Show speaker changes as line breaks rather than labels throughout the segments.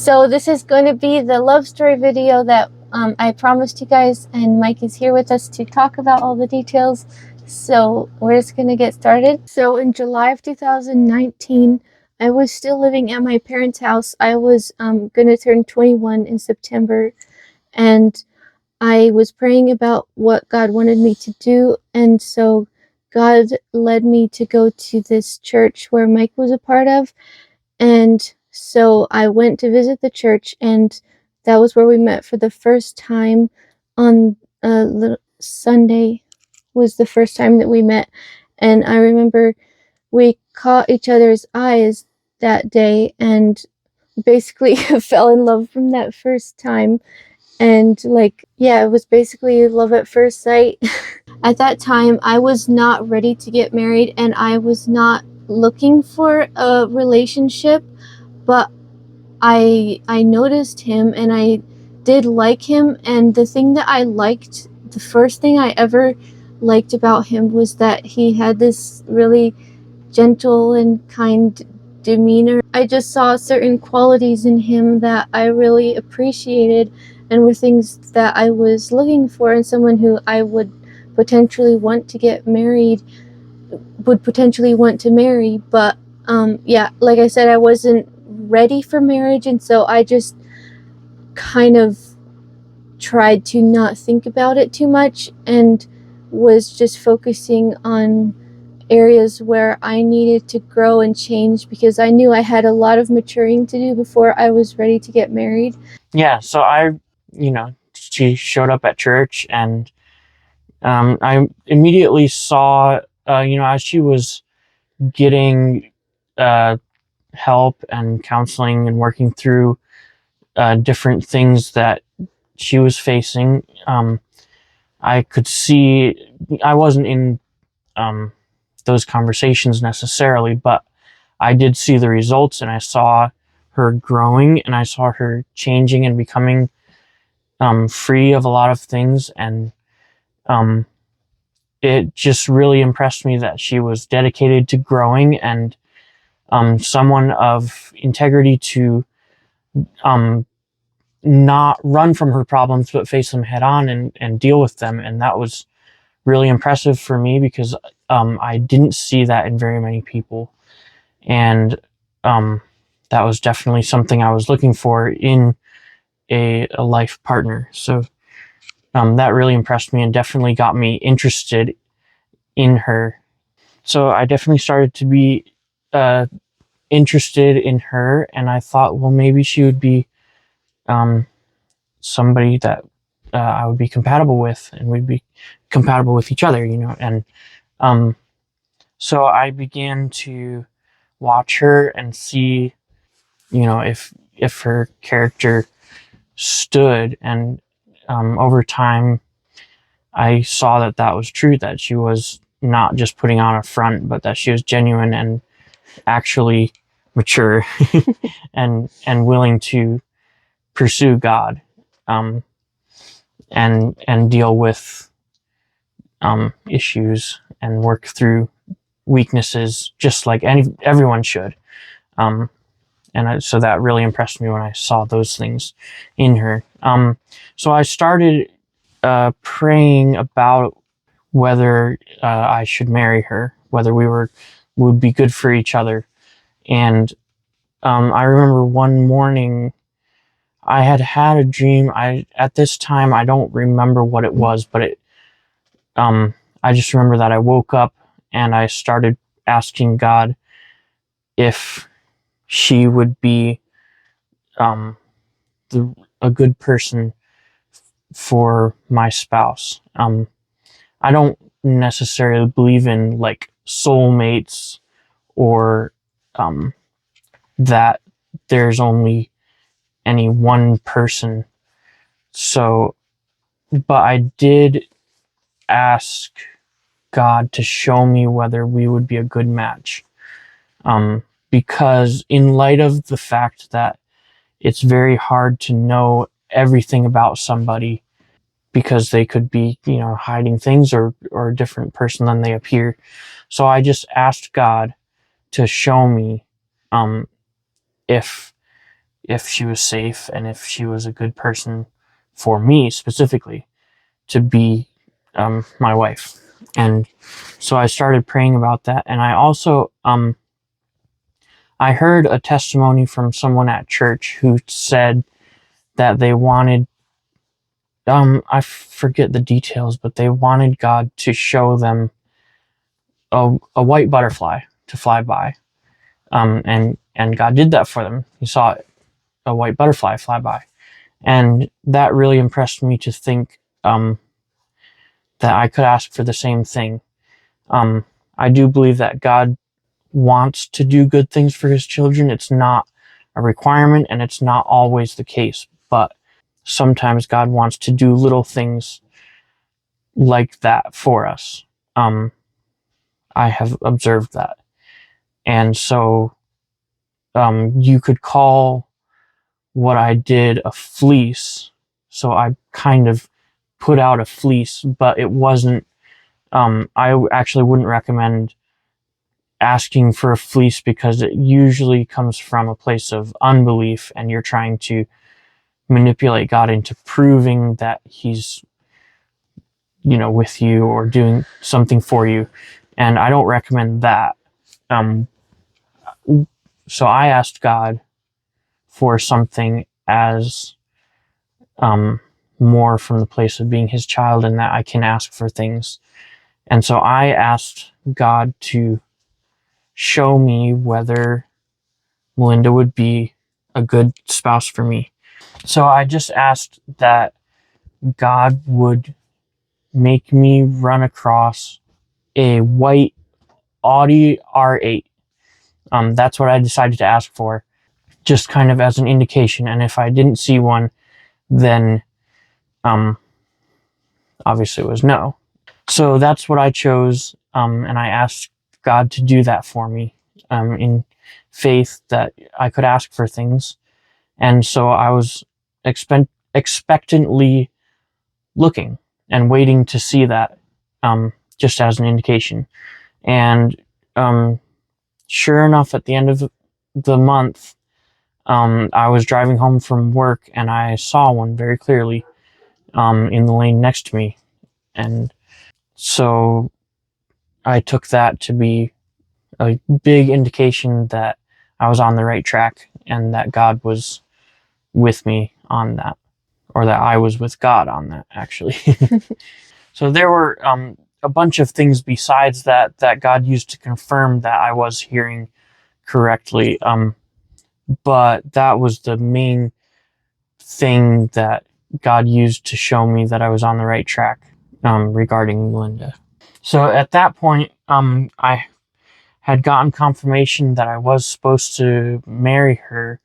So this is going to be the love story video that I promised you guys, and Mike is here with us to talk about all the details. So we're just going to get started. So in July of 2019, I was still living at my parents' house. I was going to turn 21 in September, and I was praying about what God wanted me to do, and so God led me to go to this church where Mike was a part of, and so I went to visit the church, and that was where we met for the first time. On Sunday was the first time that we met, and I remember we caught each other's eyes that day and basically fell in love from that first time. And it was basically love at first sight. At that time, I was not ready to get married, and I was not looking for a relationship, but I noticed him, and I did like him. And the first thing I ever liked about him was that he had this really gentle and kind demeanor. I just saw certain qualities in him that I really appreciated, and were things that I was looking for in someone who I would potentially want to marry. But like I said, I wasn't ready for marriage, and so I just kind of tried to not think about it too much, and was just focusing on areas where I needed to grow and change, because I knew I had a lot of maturing to do before I was ready to get married.
Yeah, so she showed up at church, and I immediately saw, as she was getting help and counseling and working through different things that she was facing, I could see, I wasn't in those conversations necessarily, but I did see the results, and I saw her growing, and I saw her changing and becoming free of a lot of things. And it just really impressed me that she was dedicated to growing, and someone of integrity to not run from her problems, but face them head on and deal with them. And that was really impressive for me, because I didn't see that in very many people. And that was definitely something I was looking for in a life partner. So that really impressed me and definitely got me interested in her. So I definitely started to be interested in her, and I thought, well, maybe she would be somebody that I would be compatible with, and we'd be compatible with each other, And so I began to watch her and see, if her character stood. And over time, I saw that was true, that she was not just putting on a front, but that she was genuine and actually mature and willing to pursue God, and deal with issues and work through weaknesses, just like everyone should. So that really impressed me when I saw those things in her. So I started praying about whether I should marry her, whether would be good for each other. And I remember one morning I had a dream. At this time, I don't remember what it was, but I just remember that I woke up and I started asking God if she would be a good person for my spouse. I don't necessarily believe in soulmates, or that there's only any one person. So, but I did ask God to show me whether we would be a good match. Because in light of the fact that it's very hard to know everything about somebody, because they could be, hiding things, or a different person than they appear. So I just asked God to show me if if she was safe and if she was a good person for me specifically to be my wife. And so I started praying about that. And I also, I heard a testimony from someone at church who said that they wanted, I forget the details, but they wanted God to show them a white butterfly to fly by. And God did that for them. He saw a white butterfly fly by. And that really impressed me to think, that I could ask for the same thing. I do believe that God wants to do good things for his children. It's not a requirement and it's not always the case, but sometimes God wants to do little things like that for us. I have observed that. And so, you could call what I did a fleece. So I kind of put out a fleece, but it wasn't, I actually wouldn't recommend asking for a fleece because it usually comes from a place of unbelief and you're trying to manipulate God into proving that he's, with you or doing something for you. And I don't recommend that. Um, so I asked God for something as, more from the place of being his child and that I can ask for things. And so I asked God to show me whether Melinda would be a good spouse for me. So I just asked that God would make me run across a white Audi R8. That's what I decided to ask for, just kind of as an indication. And if I didn't see one, then obviously it was no. So that's what I chose, and I asked God to do that for me, in faith that I could ask for things. And so I was expectantly looking and waiting to see that, just as an indication. And sure enough, at the end of the month, I was driving home from work and I saw one very clearly, in the lane next to me. And so I took that to be a big indication that I was on the right track and that God was with me on that, or that I was with God on that, actually. So there were, a bunch of things besides that God used to confirm that I was hearing correctly. But that was the main thing that God used to show me that I was on the right track, regarding Linda. So at that point, I had gotten confirmation that I was supposed to marry her,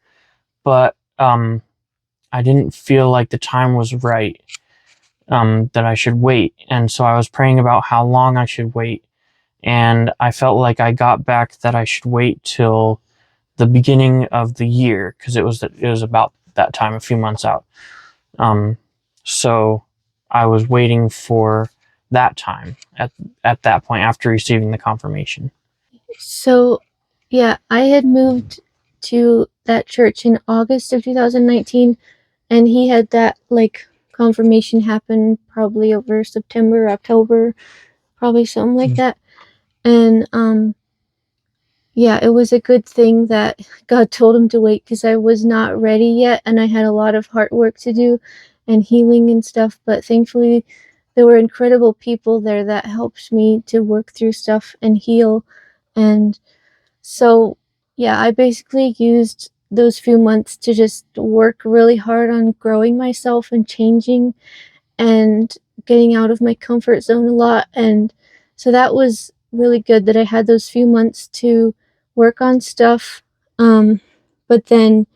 but I didn't feel like the time was right, that I should wait. And so I was praying about how long I should wait. And I felt like I got back that I should wait till the beginning of the year because it was about that time, a few months out. So I was waiting for that time at that point after receiving the confirmation.
So, yeah, I had moved to that church in August of 2019, and he had that confirmation happen probably over September, October, probably something like that. And yeah, it was a good thing that God told him to wait because I was not ready yet and I had a lot of heart work to do and healing and stuff. But thankfully, there were incredible people there that helped me to work through stuff and heal. And so, yeah, I basically used those few months to just work really hard on growing myself and changing and getting out of my comfort zone a lot. And so that was really good that I had those few months to work on stuff. But then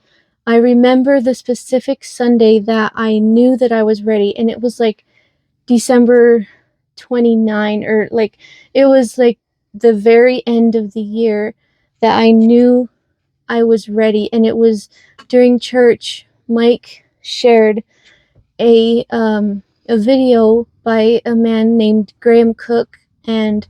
I remember the specific Sunday that I knew that I was ready, and it was like December 29, or it was like the very end of the year that I knew I was ready. And it was during church. Mike shared a video by a man named Graham Cook, and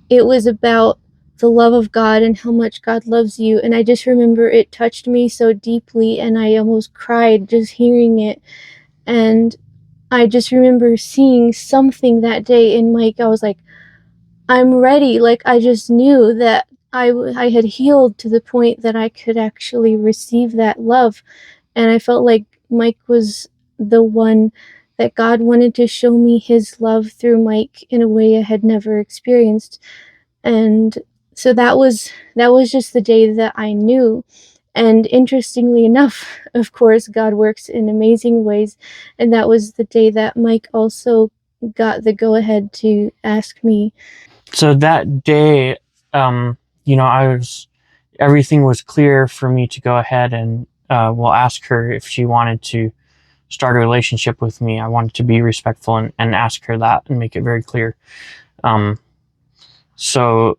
it was about the love of God and how much God loves you. And I just remember it touched me so deeply, and I almost cried just hearing it. And I just remember seeing something that day in Mike. I was like, I'm ready. Like, I just knew that I had healed to the point that I could actually receive that love. And I felt like Mike was the one that God wanted to show me his love through Mike in a way I had never experienced. And so that was just the day that I knew. And interestingly enough, of course, God works in amazing ways. And that was the day that Mike also got the go ahead to ask me.
So that day, everything was clear for me to go ahead and, ask her if she wanted to start a relationship with me. I wanted to be respectful and ask her that and make it very clear. Um, so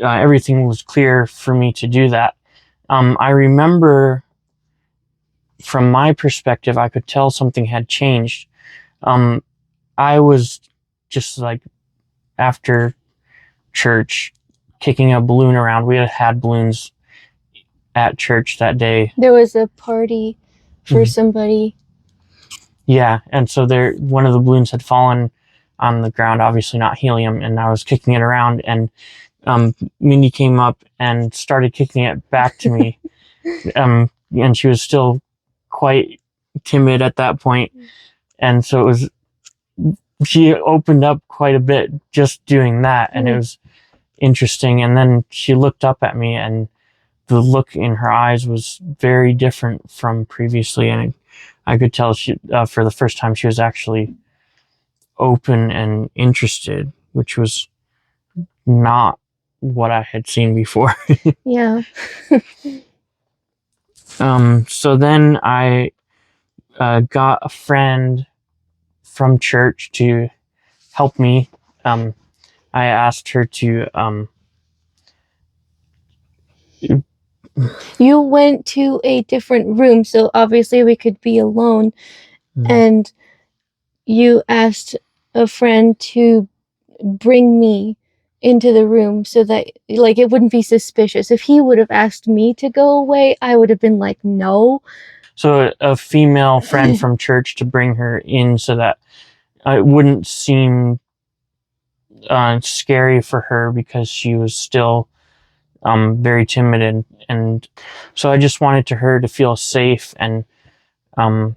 everything was clear for me to do that. I remember from my perspective, I could tell something had changed. Um, I was just like after church kicking a balloon around. We had balloons at church that day.
There was a party for somebody.
Yeah, and so one of the balloons had fallen on the ground, obviously not helium, and I was kicking it around, and Mindy came up and started kicking it back to me. And she was still quite timid at that point, and so she opened up quite a bit just doing that, and it was interesting. And then she looked up at me, and the look in her eyes was very different from previously, and I could tell for the first time, she was actually open and interested, which was not what I had seen before.
Yeah.
So then I got a friend from church to help me. I asked her to.
You went to a different room, so obviously we could be alone. And you asked a friend to bring me into the room so that like it wouldn't be suspicious. If he would have asked me to go away, I would have been like, no.
So a female friend from church to bring her in so that it wouldn't seem scary for her, because she was still very timid, and so I just wanted her to feel safe, and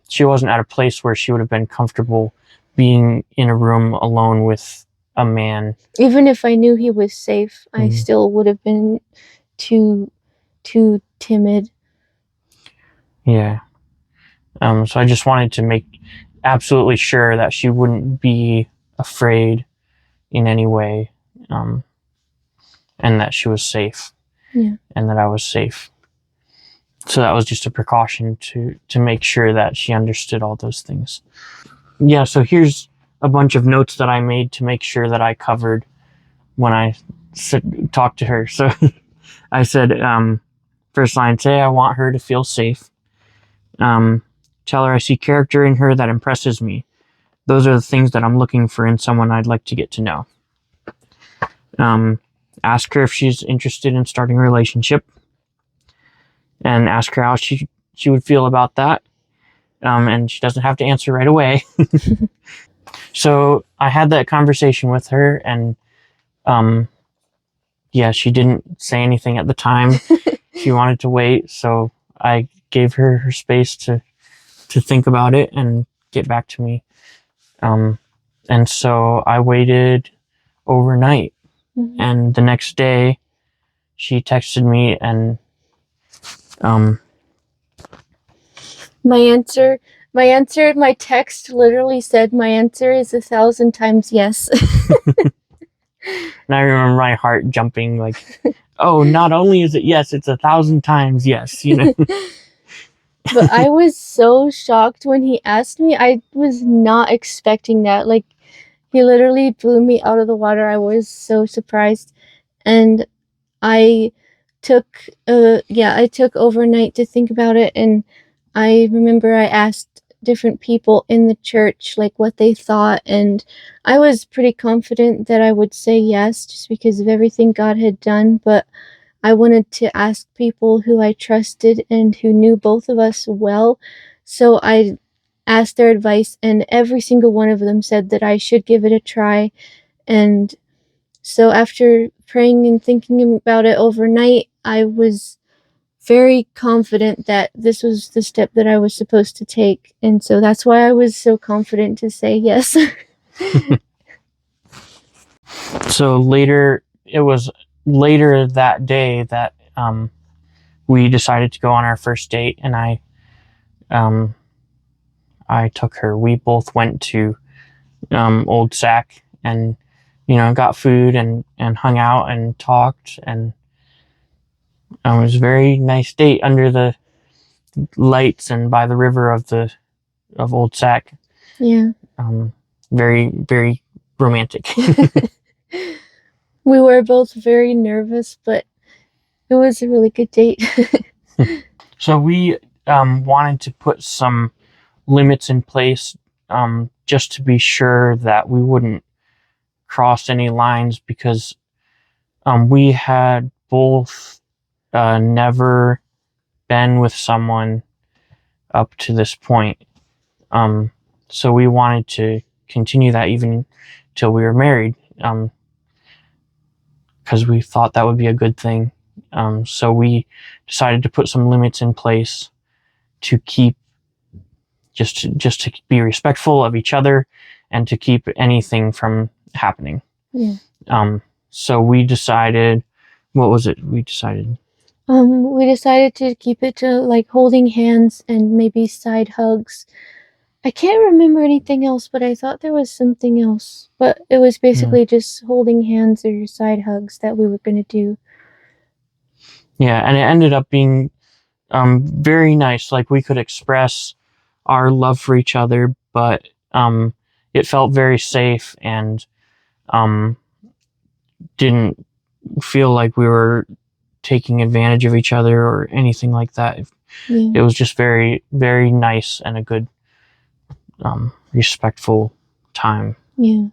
she wasn't at a place where she would have been comfortable being in a room alone with a man.
Even if I knew he was safe, I still would have been too timid.
Yeah. So I just wanted to make absolutely sure that she wouldn't be afraid in any way, and that she was safe.
Yeah.
And that I was safe. So that was just a precaution to make sure that she understood all those things. Yeah, so here's a bunch of notes that I made to make sure that I covered when I talked to her. So I said, first line, say I want her to feel safe. Tell her I see character in her that impresses me. Those are the things that I'm looking for in someone I'd like to get to know. Ask her if she's interested in starting a relationship, and ask her how she would feel about that. And she doesn't have to answer right away. So I had that conversation with her, and she didn't say anything at the time. She wanted to wait, so I gave her her space to think about it and get back to me. And so I waited overnight, and the next day she texted me, and
my text literally said, my answer is 1,000 times yes.
and I remember my heart jumping like, oh, not only is it yes, it's 1,000 times yes, you know.
But I was so shocked when he asked me. I was not expecting that. Like, he literally blew me out of the water. I was so surprised. And I took overnight to think about it, and I remember I asked different people in the church, like what they thought, and I was pretty confident that I would say yes just because of everything God had done, but I wanted to ask people who I trusted and who knew both of us well. So I asked their advice, and every single one of them said that I should give it a try. And so after praying and thinking about it overnight, I was very confident that this was the step that I was supposed to take. And so that's why I was so confident to say yes.
So it was later that day that we decided to go on our first date, and um, I took her. We both went to Old Sac and got food and hung out and talked, and it was a very nice date under the lights and by the river of Old Sac.
Yeah.
Very, very romantic.
We were both very nervous, but it was a really good date.
So we wanted to put some limits in place, just to be sure that we wouldn't cross any lines, because we had both never been with someone up to this point. So we wanted to continue that even till we were married, because we thought that would be a good thing. So we decided to put some limits in place to keep just to be respectful of each other and to keep anything from happening.
Yeah.
So we decided, what was it? We decided
to keep it to like holding hands and maybe side hugs. I can't remember anything else, but I thought there was something else. But it was basically just holding hands or side hugs that we were going to do.
Yeah, and it ended up being very nice. Like, we could express our love for each other, but it felt very safe, and didn't feel like we were taking advantage of each other or anything like that.
Yeah.
It was just very, very nice and a good, respectful time.
Yeah.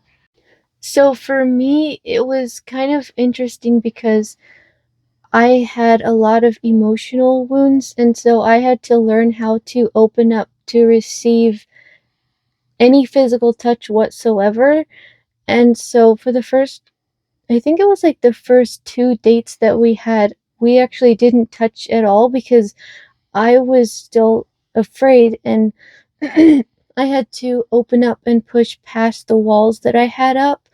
So for me, it was kind of interesting because I had a lot of emotional wounds, and so I had to learn how to open up to receive any physical touch whatsoever. And so for the first, I think it was like the first 2 dates that we had, we actually didn't touch at all because I was still afraid, and I had to open up and push past the walls that I had up.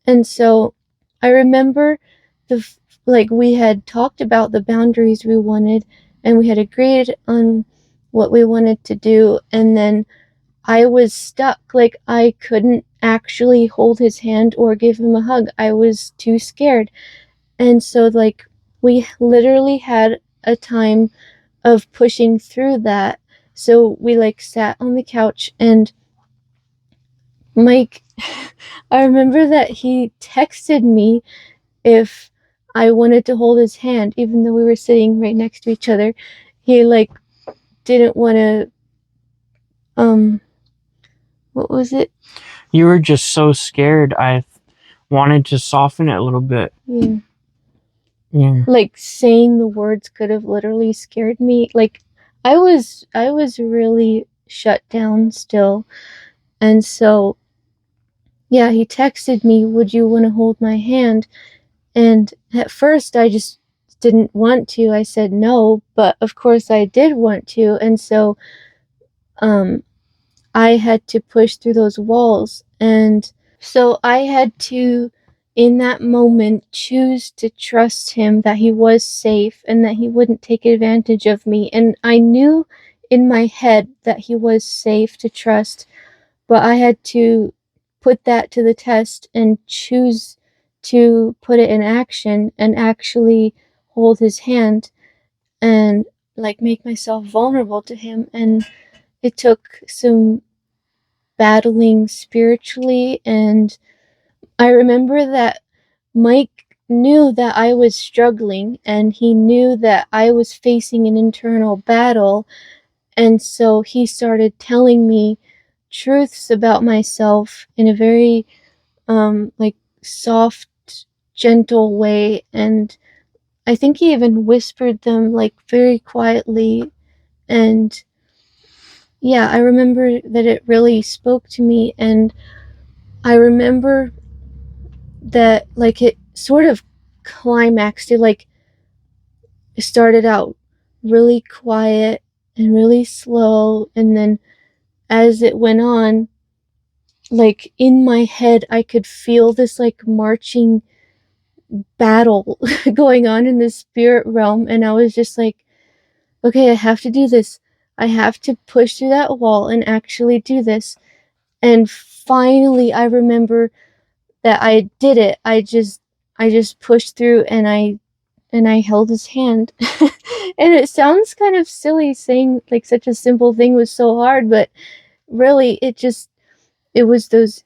And so I remember we had talked about the boundaries we wanted, and we had agreed on what we wanted to do, and then I was stuck. Like, I couldn't actually hold his hand or give him a hug. I was too scared. And so, like, we literally had a time of pushing through that. So we, like, sat on the couch, and Mike, I remember that he texted me if I wanted to hold his hand, even though we were sitting right next to each other. He, like, didn't want to, what was it?
You were just so scared. I wanted to soften it a little bit.
Yeah.
Yeah.
Like, saying the words could have literally scared me. Like, I was really shut down still. And so, yeah, he texted me, "Would you want to hold my hand?" And at first I just didn't want to. I said no, but of course I did want to. And so I had to push through those walls. And so I had to, in that moment, choose to trust him that he was safe and that he wouldn't take advantage of me. And I knew in my head that he was safe to trust, but I had to put that to the test and choose to put it in action and actually hold his hand and, like, make myself vulnerable to him. And it took some battling spiritually, and I remember that Mike knew that I was struggling, and he knew that I was facing an internal battle, And so he started telling me truths about myself in a very like soft, gentle way, and I think he even whispered them like very quietly. And yeah, I remember that it really spoke to me, and I remember that like it sort of climaxed. It like started out really quiet and really slow, and then as it went on, like in my head I could feel this like marching battle going on in the spirit realm, and I was just like, okay, I have to do this. I have to push through that wall and actually do this. And finally I remember that I did it. I just pushed through, and I held his hand. And it sounds kind of silly saying like such a simple thing was so hard, but really it was those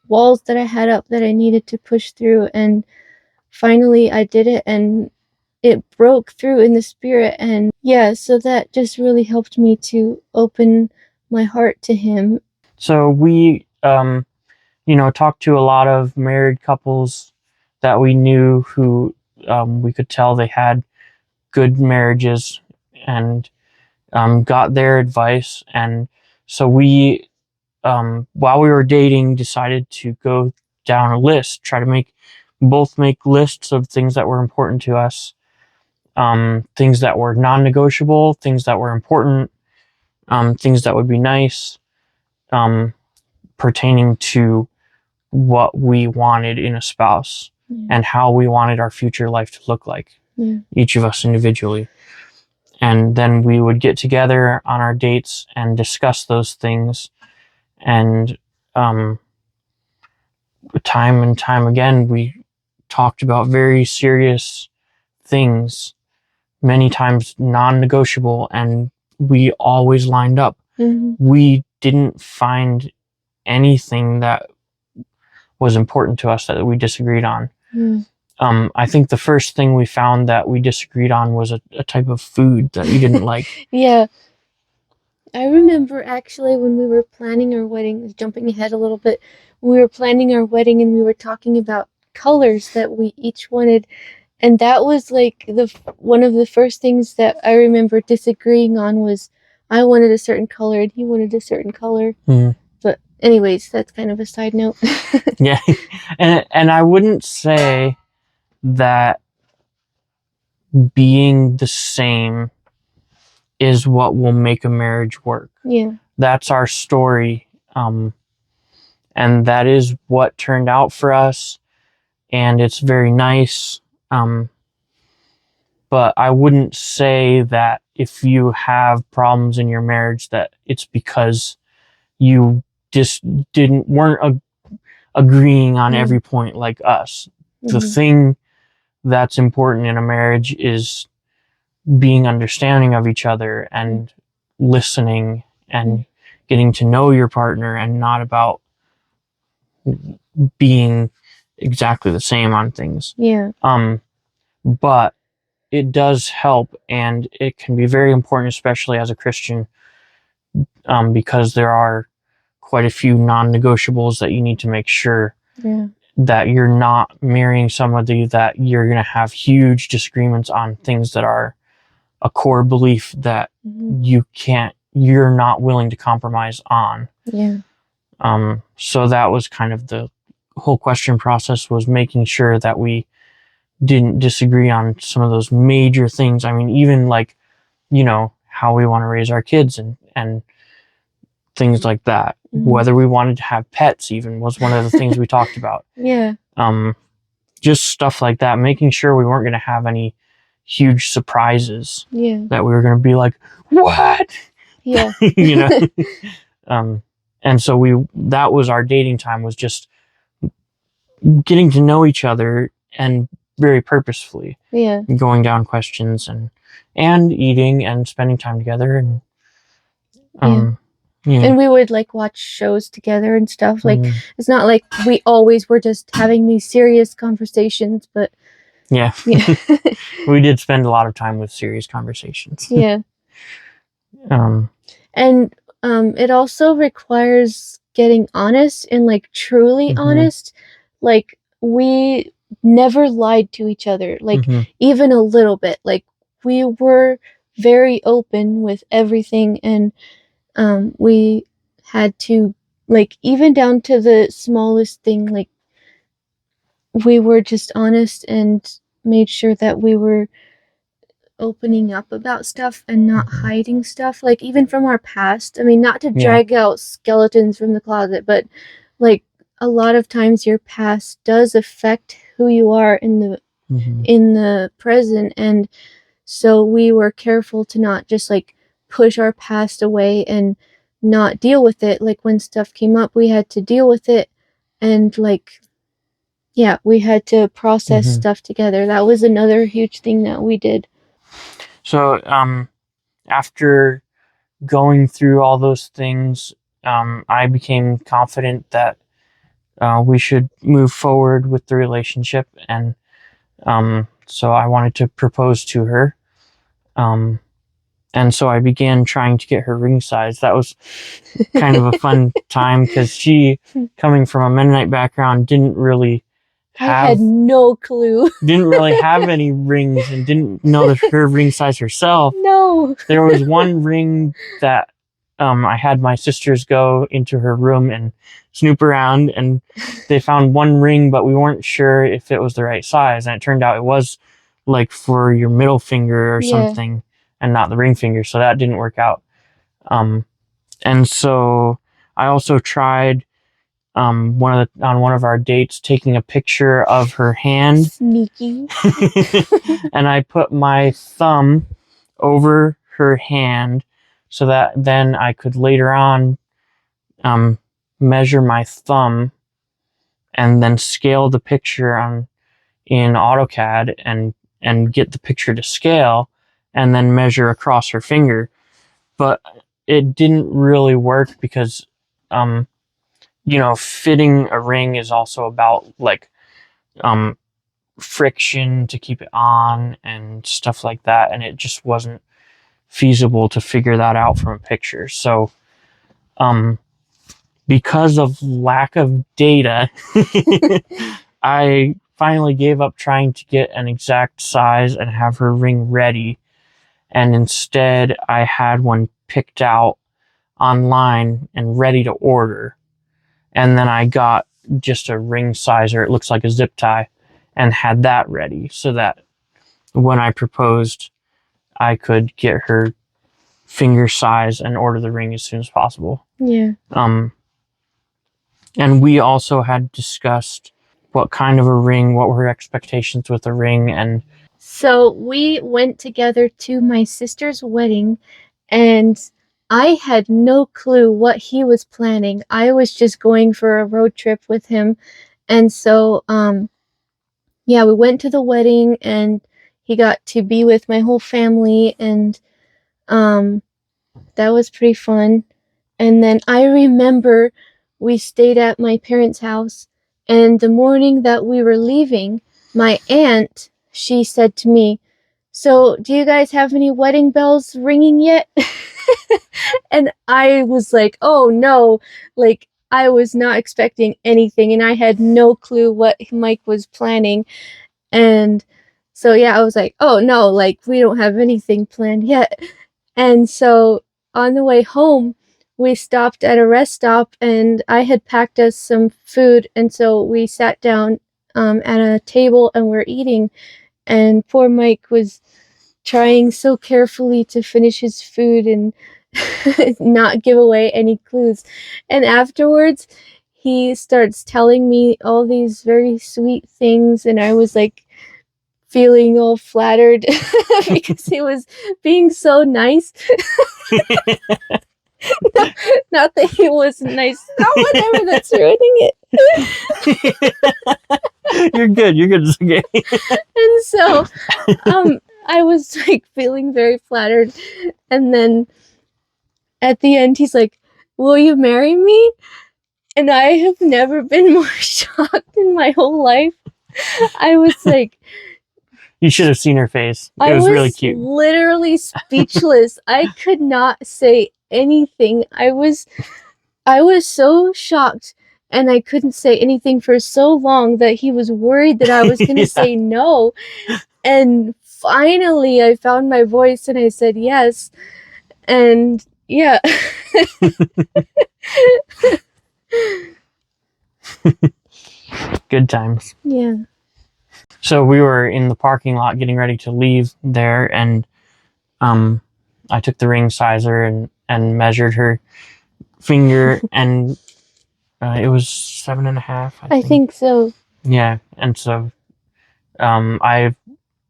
walls that I had up that I needed to push through, and finally I did it, and it broke through in the spirit. And yeah, so that just really helped me to open my heart to him.
So we, talked to a lot of married couples that we knew who we could tell they had good marriages, and got their advice. And so we, while we were dating, decided to go down a list, try to both make lists of things that were important to us, things that were non-negotiable, things that were important, things that would be nice, pertaining to what we wanted in a spouse and how we wanted our future life to look like, each of us individually. And then we would get together on our dates and discuss those things. And time and time again, we talked about very serious things, many times non-negotiable, and we always lined up. We didn't find anything that was important to us that we disagreed on. I think the first thing we found that we disagreed on was a type of food that you didn't like.
Yeah. I remember actually when we were planning our wedding, jumping ahead a little bit, when we were planning our wedding and we were talking about colors that we each wanted, and that was like one of the first things that I remember disagreeing on was I wanted a certain color and he wanted a certain color. But anyways, that's kind of a side note.
Yeah. And I wouldn't say that being the same is what will make a marriage work.
Yeah.
That's our story. And that is what turned out for us. And it's very nice. But I wouldn't say that if you have problems in your marriage that it's because you just weren't agreeing on every point like us. The thing that's important in a marriage is being understanding of each other and listening and getting to know your partner, and not about being exactly the same on things.
Yeah.
But it does help, and it can be very important, especially as a Christian, because there are quite a few non-negotiables that you need to make sure that you're not marrying somebody that you're going to have huge disagreements on things that are a core belief that you're not willing to compromise on.
Yeah.
So that was kind of the whole question process, was making sure that we didn't disagree on some of those major things. I mean, even like, how we want to raise our kids and things like that. Whether we wanted to have pets even was one of the things we talked about.
Yeah.
Just stuff like that, making sure we weren't going to have any huge surprises that we were going to be like, what?
Yeah.
And so that was our dating time, was just getting to know each other, and very purposefully going down questions and eating and spending time together. And
and we would like watch shows together and stuff. Like it's not like we always were just having these serious conversations, but
we did spend a lot of time with serious conversations.
And it also requires getting honest and like truly honest. Like we never lied to each other, like even a little bit. Like we were very open with everything, and we had to, like, even down to the smallest thing, like we were just honest and made sure that we were opening up about stuff and not hiding stuff, like even from our past. I mean, not to drag out skeletons from the closet, but like a lot of times your past does affect who you are in the present. And so we were careful to not just like push our past away and not deal with it. Like when stuff came up, we had to deal with it, and like, yeah, we had to process stuff together. That was another huge thing that we did.
So, after going through all those things, I became confident that we should move forward with the relationship, and so I wanted to propose to her. And so I began trying to get her ring size. That was kind of a fun time because she, coming from a Mennonite background, didn't really
I had no clue.
Didn't really have any rings and didn't know her ring size herself.
No.
There was one ring that I had my sisters go into her room and snoop around, and they found one ring, but we weren't sure if it was the right size. And it turned out it was like for your middle finger or something, and not the ring finger. So that didn't work out. And so I also tried on one of our dates taking a picture of her hand.
Sneaky.
And I put my thumb over her hand so that then I could later on measure my thumb and then scale the picture in AutoCAD and get the picture to scale and then measure across her finger. But it didn't really work because fitting a ring is also about like friction to keep it on and stuff like that, and it just wasn't feasible to figure that out from a picture. So because of lack of data, I finally gave up trying to get an exact size and have her ring ready, and instead I had one picked out online and ready to order. And then I got just a ring sizer, it looks like a zip tie, and had that ready so that when I proposed, I could get her finger size and order the ring as soon as possible.
Yeah.
And we also had discussed what kind of a ring, what were her expectations with the ring, and
so we went together to my sister's wedding, and I had no clue what he was planning. I was just going for a road trip with him. And so, yeah, we went to the wedding, and he got to be with my whole family, and that was pretty fun. And then I remember we stayed at my parents' house, and the morning that we were leaving, my aunt, she said to me, "So, do you guys have any wedding bells ringing yet?" And I was like, "Oh no," like I was not expecting anything, and I had no clue what Mike was planning. And so, yeah, I was like, "Oh no, like we don't have anything planned yet." And so on the way home, we stopped at a rest stop, and I had packed us some food, and so we sat down at a table and we're eating, and poor Mike was trying so carefully to finish his food and not give away any clues. And afterwards, he starts telling me all these very sweet things, and I was like feeling all flattered because he was being so nice. Not that he wasn't nice. Not whatever, that's ruining it.
You're good. It's okay.
And so, I was like feeling very flattered. And then at the end, he's like, "Will you marry me?" And I have never been more shocked in my whole life. I was like,
You should have seen her face. It
I
was
was
really cute.
literally speechless. I could not say anything. I was so shocked, and I couldn't say anything for so long that he was worried that I was going to
Yeah.
say no. And finally, I found my voice and I said yes. And yeah.
Good times.
Yeah.
So we were in the parking lot getting ready to leave there, and I took the ring sizer and measured her finger, and it was 7.5.
I think so.
Yeah, and so I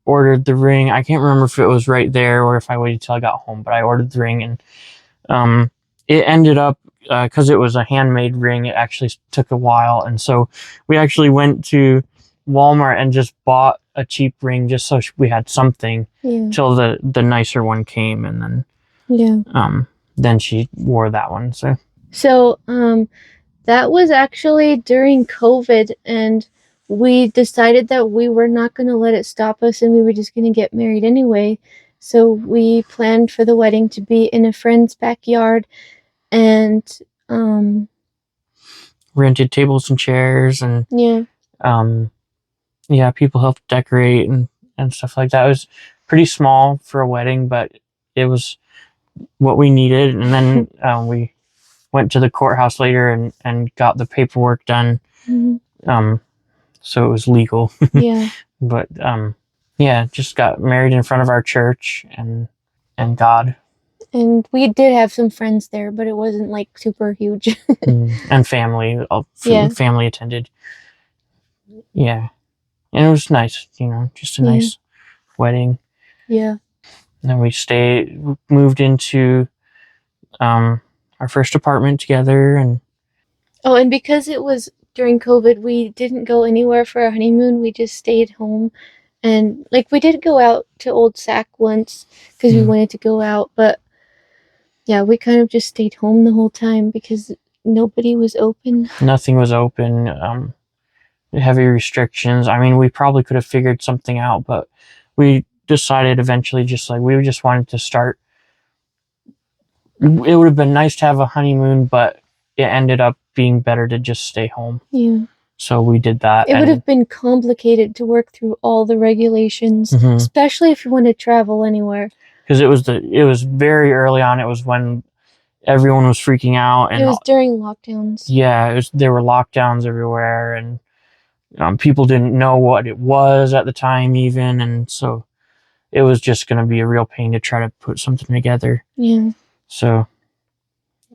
ordered the ring. I can't remember if it was right there or if I waited till I got home, but I ordered the ring, and it ended up because it was a handmade ring. It actually took a while, and so we actually went to Walmart and just bought a cheap ring just so we had something till the nicer one came, and then she wore that one.
So that was actually during COVID, and we decided that we were not going to let it stop us, and we were just going to get married anyway. So we planned for the wedding to be in a friend's backyard, and
rented tables and chairs, and people helped decorate and stuff like that. It was pretty small for a wedding, but it was what we needed. And then we went to the courthouse later and got the paperwork done. So it was legal.
Yeah.
But just got married in front of our church and God.
And we did have some friends there, but it wasn't like super huge.
And family. Family attended. Yeah. And it was nice, just a nice wedding.
Yeah.
And then we moved into our first apartment together. And
because it was during COVID, we didn't go anywhere for our honeymoon. We just stayed home. And we did go out to Old Sac once because we wanted to go out, but yeah, we kind of just stayed home the whole time because nobody was open.
Nothing was open. Heavy restrictions. I mean, we probably could have figured something out, but we decided eventually we just wanted to start. It would have been nice to have a honeymoon, but it ended up being better to just stay home.
Yeah.
So we did that.
It would have been complicated to work through all the regulations, especially if you want to travel anywhere.
Because it was very early on. It was when everyone was freaking out, and
it was during lockdowns.
Yeah, there were lockdowns everywhere, and people didn't know what it was at the time, even, and so it was just going to be a real pain to try to put something together.
Yeah.
So,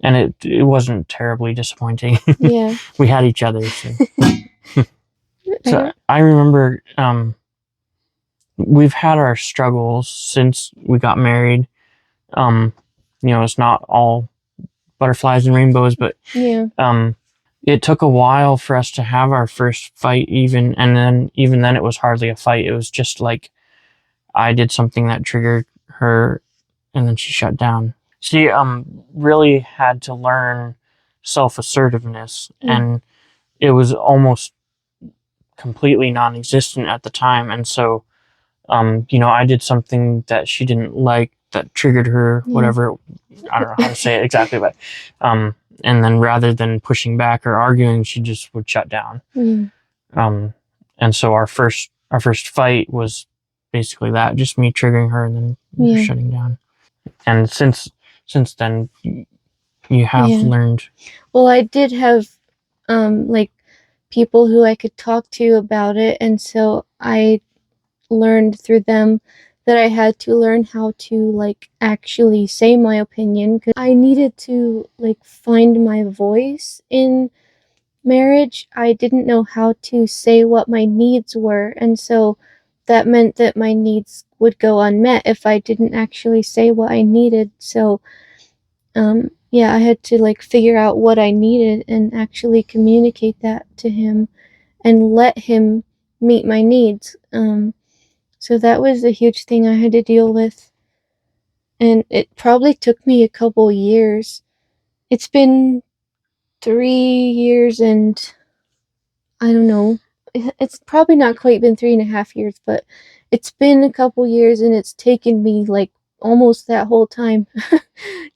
and it wasn't terribly disappointing.
Yeah.
We had each other. So I remember we've had our struggles since we got married. It's not all butterflies and rainbows, but it took a while for us to have our first fight, even then it was hardly a fight. It was just like I did something that triggered her, and then she shut down. She really had to learn self-assertiveness, and it was almost completely non-existent at the time. And so I did something that she didn't like that triggered her, whatever. I don't know how to say it exactly, but and then rather than pushing back or arguing, she just would shut down. And so our first fight was basically that, just me triggering her and then her shutting down. And since then, you have learned.
Well, I did have people who I could talk to about it, and so I learned through them that I had to learn how to actually say my opinion, because I needed to find my voice in marriage. I didn't know how to say what my needs were, and so that meant that my needs would go unmet if I didn't actually say what I needed. So I had to figure out what I needed and actually communicate that to him and let him meet my needs. So that was a huge thing I had to deal with. And it probably took me a couple years. It's been 3 years and I don't know. It's probably not quite been 3.5 years, but it's been a couple years, and it's taken me like almost that whole time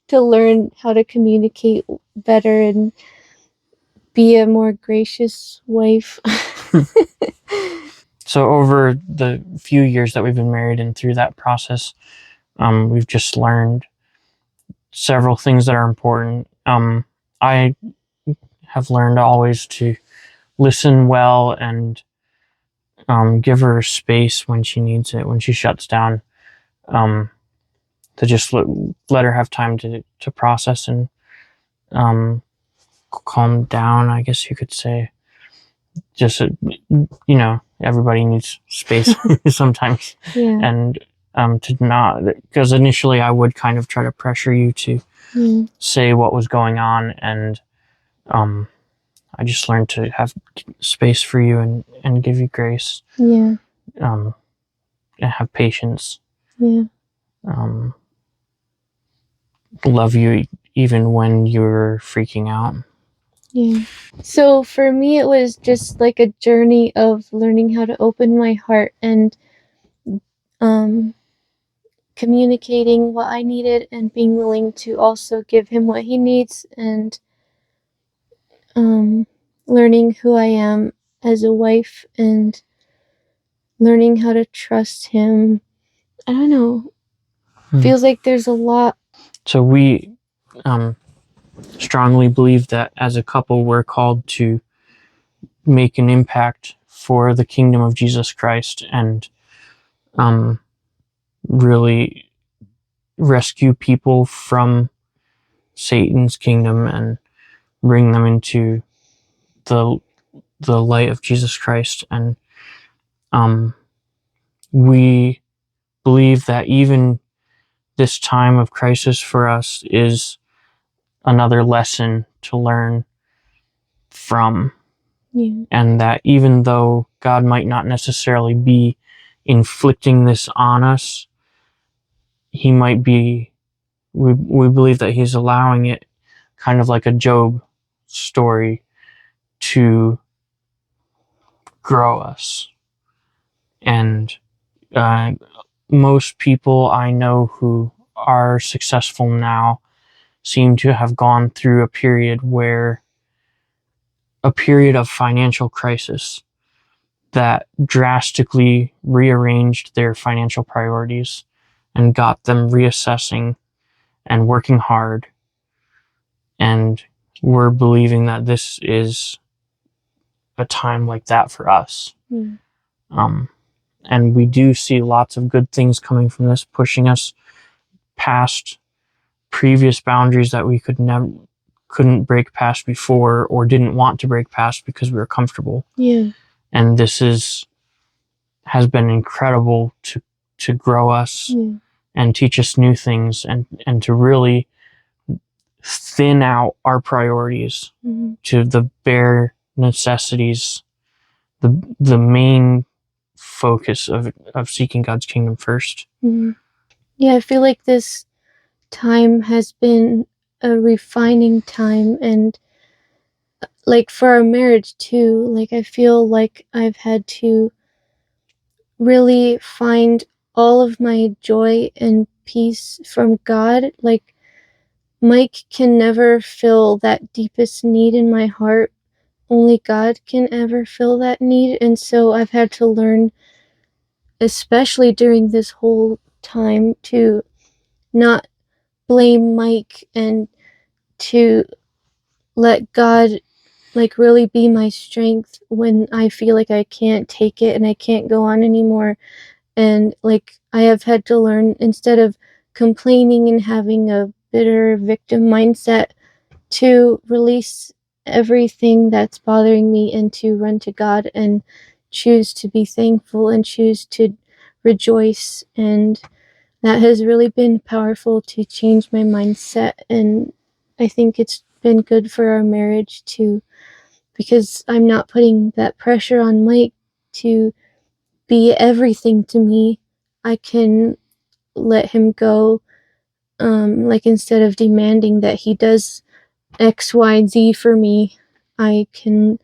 to learn how to communicate better and be a more gracious wife.
So over the few years that we've been married and through that process, we've just learned several things that are important. I have learned always to listen well and give her space when she needs it, when she shuts down, to just let her have time to process and calm down, I guess you could say. Just, everybody needs space sometimes.
Yeah.
And to not, because initially I would kind of try to pressure you to say what was going on, and I just learned to have space for you and give you grace.
Yeah.
And have patience.
Yeah.
Love you even when you're freaking out.
Yeah. So for me, it was just like a journey of learning how to open my heart and communicating what I needed and being willing to also give him what he needs, and learning who I am as a wife and learning how to trust him. I don't know. Feels like there's a lot.
So we strongly believe that as a couple, we're called to make an impact for the kingdom of Jesus Christ and really rescue people from Satan's kingdom and bring them into the light of Jesus Christ. And we believe that even this time of crisis for us is another lesson to learn from.
Yeah.
And that even though God might not necessarily be inflicting this on us, he might be, we believe that he's allowing it, kind of like a Job story, to grow us. And most people I know who are successful now seem to have gone through a period of financial crisis that drastically rearranged their financial priorities and got them reassessing and working hard. And we're believing that this is a time like that for us. And we do see lots of good things coming from this, pushing us past previous boundaries that we couldn't break past before, or didn't want to break past because we were comfortable.
Yeah.
And this has been incredible to grow us and teach us new things, and to really thin out our priorities to the bare necessities, the main focus of seeking God's kingdom first.
Yeah, I feel like this time has been a refining time, and like for our marriage too, like I feel like I've had to really find all of my joy and peace from God. Like Mike can never fill that deepest need in my heart. Only God can ever fill that need. And so I've had to learn, especially during this whole time, to not blame Mike and to let God like really be my strength when I feel like I can't take it and I can't go on anymore. And like I have had to learn, instead of complaining and having a bitter victim mindset, to release everything that's bothering me and to run to God and choose to be thankful and choose to rejoice. And that has really been powerful to change my mindset. And I think it's been good for our marriage too, because I'm not putting that pressure on Mike to be everything to me. I can let him go. Like instead of demanding that he does X, Y, and Z for me, I can,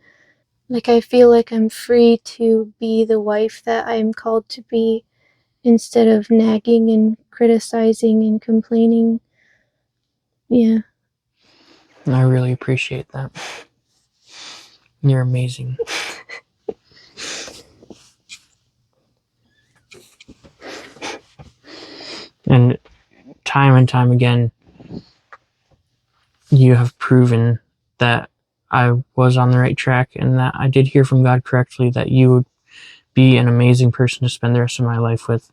like, I feel like I'm free to be the wife that I am called to be. instead of nagging and criticizing and complaining. Yeah.
I really appreciate that. You're amazing. And time again, you have proven that I was on the right track and that I did hear from God correctly, that you would be an amazing person to spend the rest of my life with.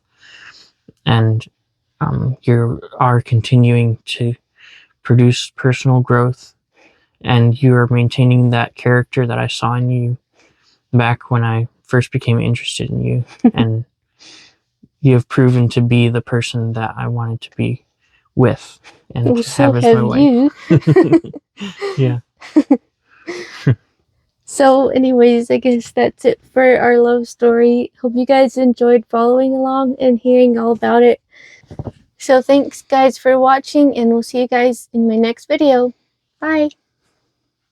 And you are continuing to produce personal growth, and you are maintaining that character that I saw in you back when I first became interested in you. And you have proven to be the person that I wanted to be with and
Well, so
have as
have
my wife.
you.
Yeah.
So anyways, I guess that's it for our love story. Hope you guys enjoyed following along and hearing all about it. So thanks guys for watching, and we'll see you guys in my next video. Bye.